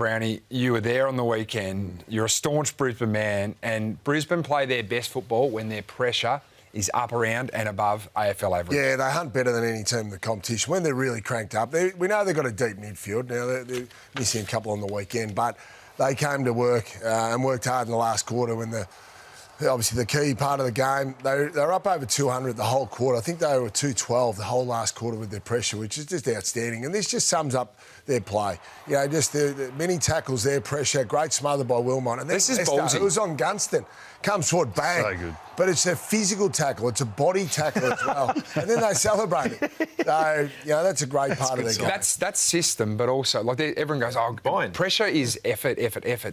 Brownie, you were there on the weekend. You're a staunch Brisbane man, and Brisbane play their best football when their pressure is up around and above AFL average. Yeah, they hunt better than any team in the competition when they're really cranked up. We know they've got a deep midfield. Now, they're missing a couple on the weekend, but they came to work and worked hard in the last quarter when obviously the key part of the game. They're up over 200 the whole quarter. I think they were 212 the whole last quarter with their pressure, which is just outstanding. And this just sums up their play. You know, just the many tackles, their pressure, great smother by Wilmot. And this is ballsy. It was on Gunston. Comes forward, bang. So good. But it's a physical tackle. It's a body tackle as well. And then they celebrate it. So, you know, that's a great part of their game. That's system, but also, like, everyone goes, oh, Fine. Pressure is effort.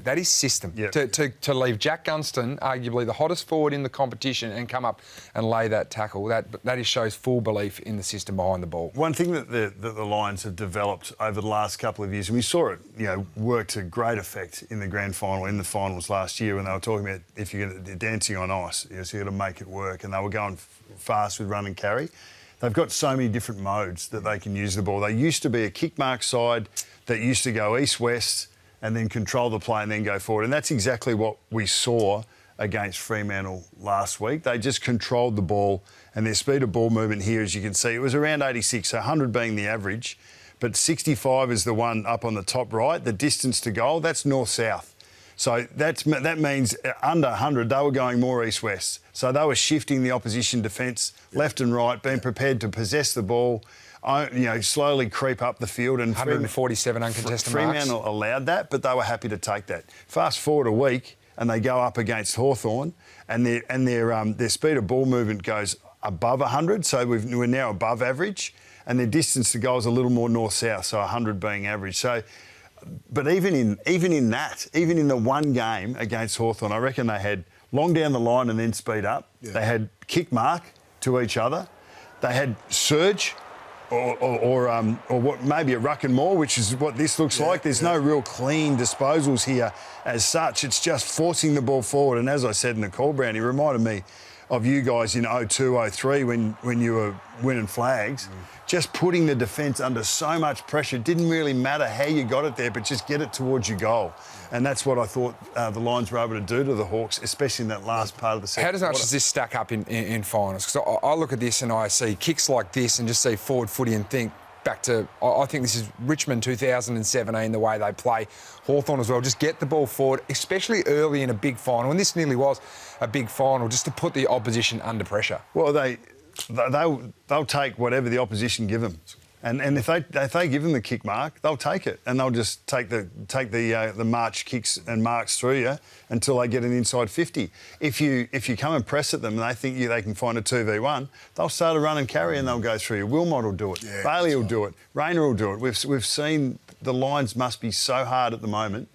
That is system. Yep. To leave Jack Gunston, arguably the hottest forward in the competition, and come up and lay that tackle, that shows full belief in the system behind the ball. One thing that the Lions have developed over the last couple of years, and we saw it, work to great effect in the grand final, in the finals last year, when they were talking about if you're dancing on ice, so you've got to make it work, and they were going fast with run and carry. They've got so many different modes that they can use the ball. They used to be a kick mark side that used to go east-west and then control the play and then go forward, and that's exactly what we saw against Fremantle last week. They just controlled the ball, and their speed of ball movement here, as you can see, it was around 86, so 100 being the average, but 65 is the one up on the top right. The distance to goal, that's north-south. So that means under 100, they were going more east-west. So they were shifting the opposition defence left and right, being prepared to possess the ball, slowly creep up the field. And 147 uncontested marks. Fremantle allowed that, but they were happy to take that. Fast forward a week, and they go up against Hawthorn, and their speed of ball movement goes above 100, so we're now above average, and their distance to goal is a little more north-south, so 100 being average. So, but even in the one game against Hawthorn, I reckon they had long down the line and then speed up. Yeah. They had kick mark to each other. They had surge, or what maybe a ruck and more, which is what this looks like. There's no real clean disposals here as such. It's just forcing the ball forward. And as I said in the call, Brownie, reminded me of you guys in 02, 03 when you were winning flags. Just putting the defence under so much pressure. It didn't really matter how you got it there, but just get it towards your goal. And that's what I thought the Lions were able to do to the Hawks, especially in that last part of the second quarter. How does this stack up in finals? Because I look at this and I see kicks like this and just see forward footy and think back to, I think this is Richmond 2017, the way they play. Hawthorn as well. Just get the ball forward, especially early in a big final. And this nearly was a big final, just to put the opposition under pressure. Well, they'll take whatever the opposition give them, and if they give them the kick mark, they'll take it, and they'll just take the march kicks and marks through you until they get an inside 50. If you come and press at them and they think they can find a 2v1, they'll start a run and carry and they'll go through you. Wilmot will do it. Yeah, Bailey will do it. Rayner will do it. We've seen the Lions must be so hard at the moment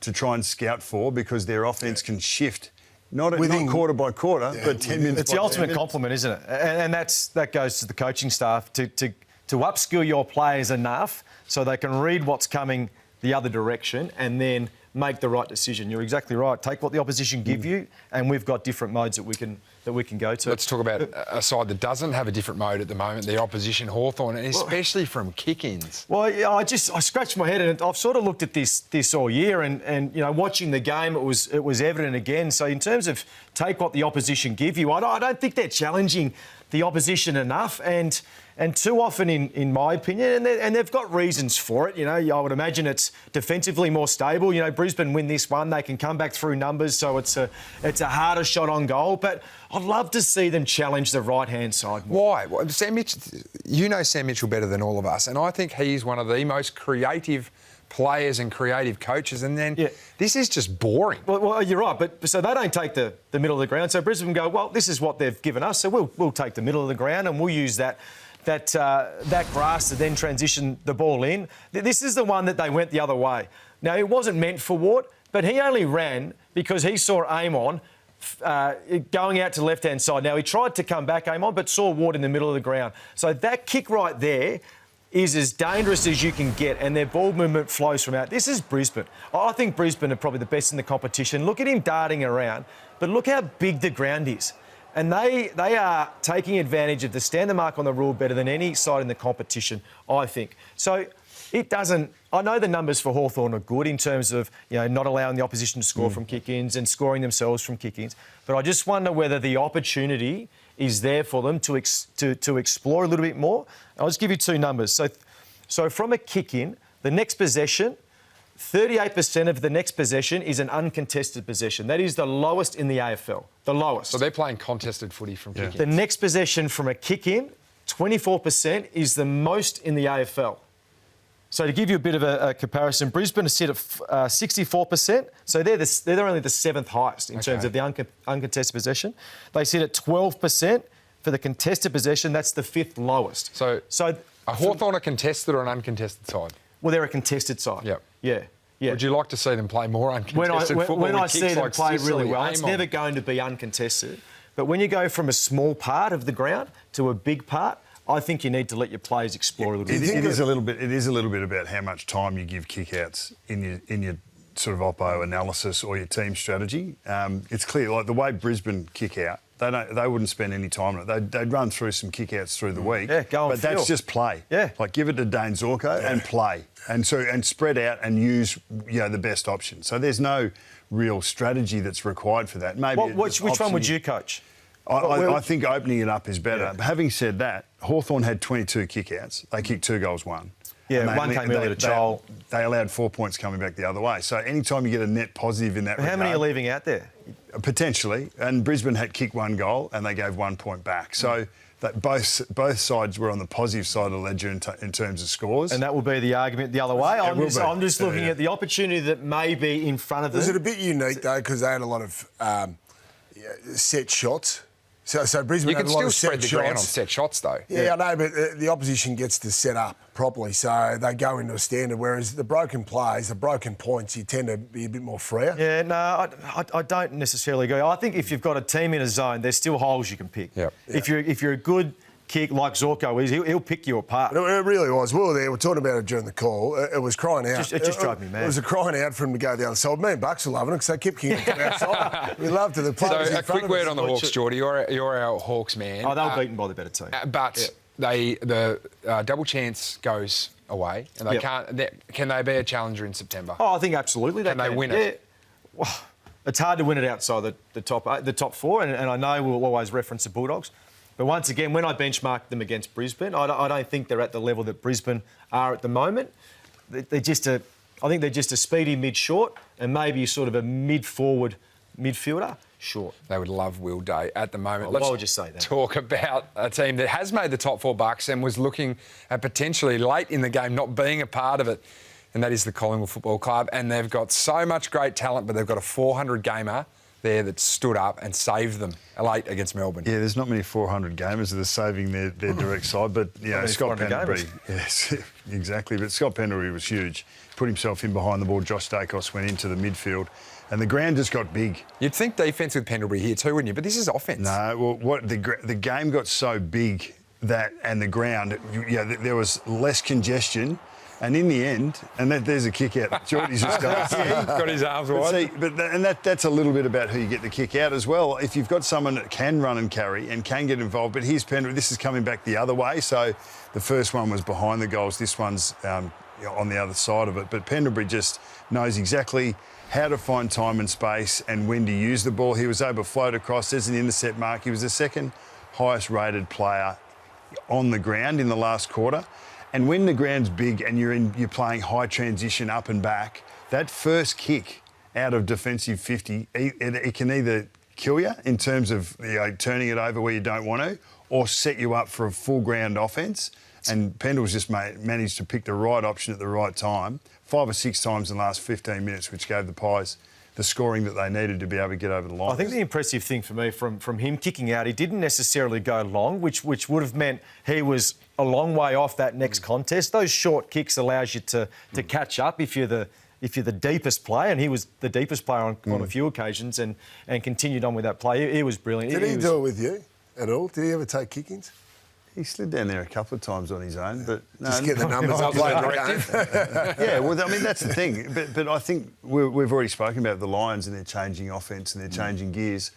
to try and scout for, because their offence can shift. Not quarter by quarter, but 10 minutes. It's the ultimate compliment, isn't it? And that goes to the coaching staff to upskill your players enough so they can read what's coming the other direction and then make the right decision. You're exactly right. Take what the opposition give you, and we've got different modes that we can go to. Let's talk about a side that doesn't have a different mode at the moment, the opposition, Hawthorn, and especially from kick-ins. Well, yeah, I scratched my head, and I've sort of looked at this all year, and watching the game, it was evident again. So in terms of take what the opposition give you, I don't think they're challenging the opposition enough, and too often, in my opinion, and they've got reasons for it. I would imagine it's defensively more stable. Brisbane win this one, they can come back through numbers, so it's a harder shot on goal. But I'd love to see them challenge the right-hand side more. Why? Well, Sam Mitchell better than all of us, and I think he's one of the most creative players and creative coaches, and then this is just boring. Well, you're right, but so they don't take the middle of the ground. So Brisbane go, well, this is what they've given us, so we'll take the middle of the ground and we'll use that grass to then transition the ball in. This is the one that they went the other way. Now, it wasn't meant for Ward, but he only ran because he saw Amon going out to the left-hand side. Now, he tried to come back, Amon, but saw Ward in the middle of the ground. So that kick right there is as dangerous as you can get, and their ball movement flows from out. This is Brisbane. I think Brisbane are probably the best in the competition. Look at him darting around, but look how big the ground is. And they are taking advantage of the stand the mark on the rule better than any side in the competition, I think. So it doesn't. I know the numbers for Hawthorn are good in terms of not allowing the opposition to score from kick-ins and scoring themselves from kick-ins. But I just wonder whether the opportunity is there for them to explore a little bit more. I'll just give you two numbers. So from a kick-in, the next possession, 38% of the next possession is an uncontested possession. That is the lowest in the AFL. The lowest. So they're playing contested footy from kick-ins. The next possession from a kick-in, 24% is the most in the AFL. So to give you a bit of a comparison, Brisbane is sit at 64%. So they're only the seventh highest in terms of the uncontested possession. They sit at 12% for the contested possession. That's the fifth lowest. So a Hawthorn a contested or an uncontested side? Well, they're a contested side. Yep. Yeah. Would you like to see them play more uncontested football? When I see them like play Sicily, really well, it's Amon? never going to be uncontested. But when you go from a small part of the ground to a big part, I think you need to let your players explore a little bit. It is a little bit about how much time you give kickouts in your sort of oppo analysis or your team strategy. It's clear, like the way Brisbane kick out, they wouldn't spend any time on it. They'd run through some kickouts through the week. Yeah, go on. But that's just play. Yeah. Like give it to Dane Zorko and play. And spread out and use the best option. So there's no real strategy that's required for that. Maybe which one would you coach? I think opening it up is better. Yeah. But having said that, Hawthorn had 22 kickouts. They kicked 2 goals, 1. Yeah, one came early to Joel. They allowed 4 points coming back the other way. So anytime you get a net positive in that regard... How many are leaving out there? Potentially. And Brisbane had kicked 1 goal and they gave 1 point back. So that both sides were on the positive side of the ledger in terms of scores. And that will be the argument the other way. I'm just looking at the opportunity that may be in front of them. Was it a bit unique, though, because they had a lot of set shots? So Brisbane had a lot of set shots. You can still spread the ground on set shots, though. Yeah, I know, but the opposition gets to set up properly, so they go into a standard, whereas the broken plays, the broken points, you tend to be a bit more freer. Yeah, no, I don't necessarily agree. I think if you've got a team in a zone, there's still holes you can pick. Yep. If you're a good kick like Zorko is, he'll pick you apart. It really was. We were there. We were talking about it during the call. It was crying out. It just drove me mad. It was a crying out for him to go the other side. Me and Bucks were loving it because they kept kicking it from outside. We loved it. The players So a quick word on the Hawks, Geordie. You're our Hawks man. Oh, they were beaten by the better team. But the double chance goes away, and they can't. Can they be a challenger in September? Oh, I think absolutely. Can they win it? Well, it's hard to win it outside the top 4, and I know we'll always reference the Bulldogs. But once again, when I benchmark them against Brisbane, I don't think they're at the level that Brisbane are at the moment. I think they're just a speedy mid-short and maybe sort of a mid-forward midfielder short. They would love Will Day at the moment. Why would you say that? Talk about a team that has made the top 4 bucks and was looking at potentially late in the game not being a part of it, and that is the Collingwood Football Club. And they've got so much great talent, but they've got a 400 gamer there that stood up and saved them late against Melbourne. Yeah, there's not many 400 gamers that are saving their direct side, but Scott Pendlebury. Yes, exactly. But Scott Pendlebury was huge. Put himself in behind the ball. Josh Dacos went into the midfield, and the ground just got big. You'd think defence with Pendlebury here too, wouldn't you? But this is offence. No, well, the game got so big and the ground, there was less congestion. And in the end, and there's a kick out. Geordie's just got his arms wide. That's a little bit about who you get the kick out as well. If you've got someone that can run and carry and can get involved, but here's Pendlebury. This is coming back the other way. So the first one was behind the goals. This one's on the other side of it. But Pendlebury just knows exactly how to find time and space and when to use the ball. He was able to float across. There's an intercept mark. He was the second highest rated player on the ground in the last quarter. And when the ground's big and you're playing high transition up and back, that first kick out of defensive 50, it can either kill you in terms of turning it over where you don't want to, or set you up for a full ground offence. And Pendle's just managed to pick the right option at the right time 5 or 6 times in the last 15 minutes, which gave the Pies the scoring that they needed to be able to get over the line. I think the impressive thing for me from him kicking out, he didn't necessarily go long, which would have meant he was a long way off that next contest. Those short kicks allows you to catch up if you're the deepest player, and he was the deepest player on a few occasions and continued on with that play. He was brilliant. Did he do it with you at all? Did he ever take kick-ins? He slid down there a couple of times on his own, but no, just get the numbers up. Yeah, well, I mean that's the thing. But I think we've already spoken about the Lions and their changing offence and their changing gears.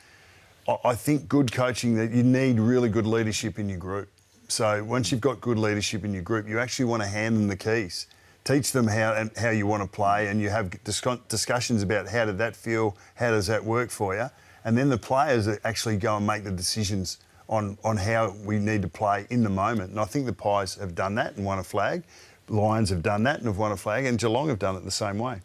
I think good coaching, that you need really good leadership in your group. So once you've got good leadership in your group, you actually want to hand them the keys teach them how you want to play, and you have discussions about how did that feel, how does that work for you, and then the players actually go and make the decisions on how we need to play in the moment. And I think the Pies have done that and won a flag. Lions have done that and have won a flag, and Geelong have done it the same way.